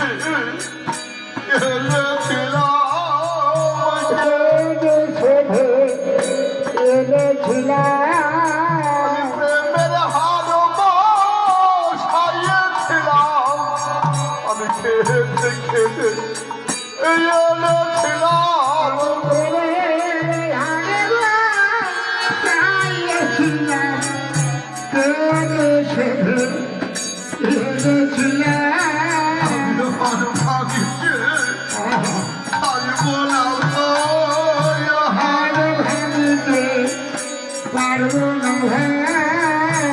প্রেমের হার সাইয়েছিলাম আমি খেতে খেতে পারবো না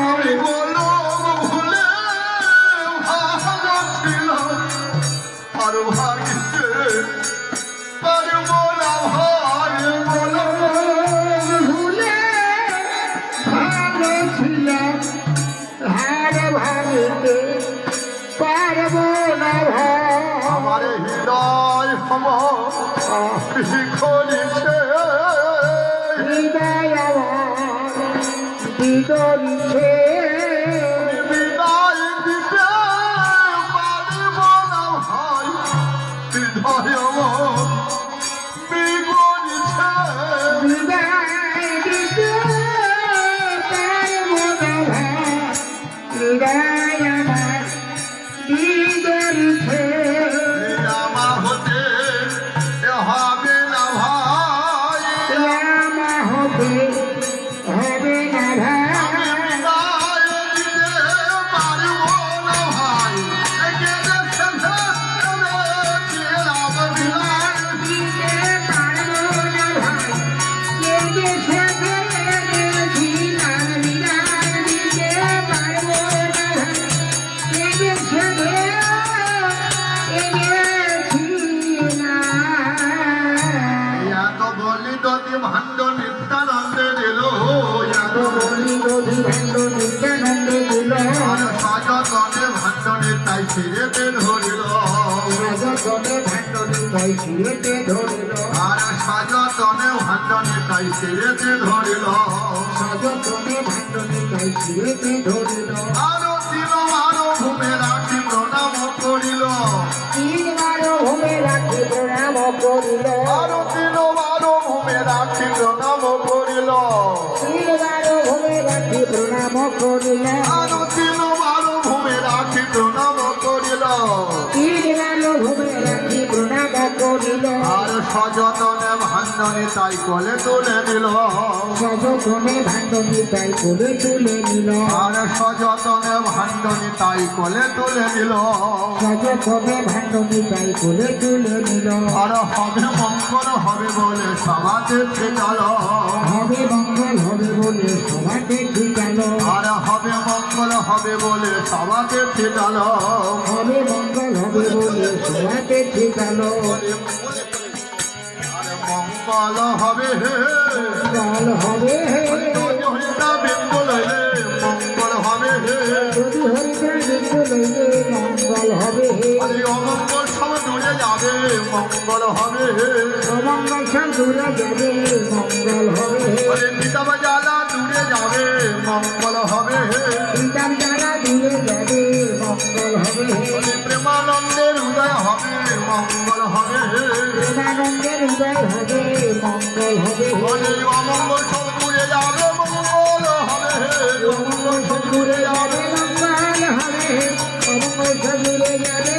আমি বলো ভুলে ভালো ছিল আর ভাগিতে পারবো না ভাই বলো ভুলে ভালো ছিল হার ভাঙিতে পারবো না আমার হৃদয় করেছে হৃদয় আমার বিদরিছে বিদায় দিতে পারব না ভাই হৃদয় বিগড়ছে বিদায় দিতে পারবো না হৃদয় আমার বিদরিছে আমার হতে হবে না ভাই রামা হবে হবে না আমি বিদায় দিতে পারব না ভাই কেঁদে ছেলে আমার বিদায় দিতে পারবো না ভাই কেঁদে সেতে ছিলাম বিদায় দিতে পারবো না ভাই কেঁদে সেতে এত বলি যদি ভাণ্ড নিত্যানন্দে দিল এত বলি নদী ভাণ্ড নিত্যানন্দ দিল আর সযতনে ভাণ্ড নিতাই ছিঁড়েতে ধরিল রাজনে ভাণ্ড নিতাই ছিঁড়েতে ধরিল আর সযতনে ভাণ্ড নিতাই ছিঁড়েতে ধরিল সযতনে ভাণ্ড নিতাই ছিঁড়েতে ধরিল আরো দিল আরো ভূমে রাখি প্রণাম করিল তিনবারও ভূমে রাখি প্রণাম করিল আরো দিল আরো ভূমে রাখি প্রণাম করিল তিনবারও ভূমে রাখি প্রণাম করিল আরো দিল আরো ভূমে রাখি প্রণাম করিল তিনবারও ভূমে রাখি প্রণাম করিল আর সযতনে ভাণ্ডনে তাই কোলে তুলে নিল সযতনে ভাণ্ড নিতাই কোলে তুলে নিল আর সযতনে ভাণ্ডনে তাই কোলে তুলে নিল সযতনে ভাণ্ড নিতাই কোলে তুলে নিল আর হবে মঙ্গল হবে বলে সমাজে ফেটাল হবে মঙ্গল হবে বলে সভাতে ঠিকাল আর হবে মঙ্গল হবে বলে সমাজে ফেটাল হবে মঙ্গল হবে বলে সভাতে ঠিকাল আর মঙ্গল হবে হে কাল হবে হরিতা বিন্দু লইলে মঙ্গল হবে হে যদি হরিদ্রা বিন্দু লইলে মঙ্গল হবে আরে অমঙ্গল সব দূরে যাবে মঙ্গল হবে হে অমঙ্গল সব দূরে যাবে মঙ্গল হবে আরে পিতা জ্বালা দূরে যাবে মঙ্গল হবে হে পিতাম যারা দূরে যাবে মঙ্গল হবে আরে প্রেমানন্দের উদয় হবে মঙ্গল হবে হে প্রেমানন্দের হৃদয় হবে মঙ্গল হবে আরে অমঙ্গল সব দূরে যাবে মঙ্গল হবে হে অমঙ্গল সব দূরে যাবে মঙ্গল হবে অমঙ্গল সব দূরে যাবে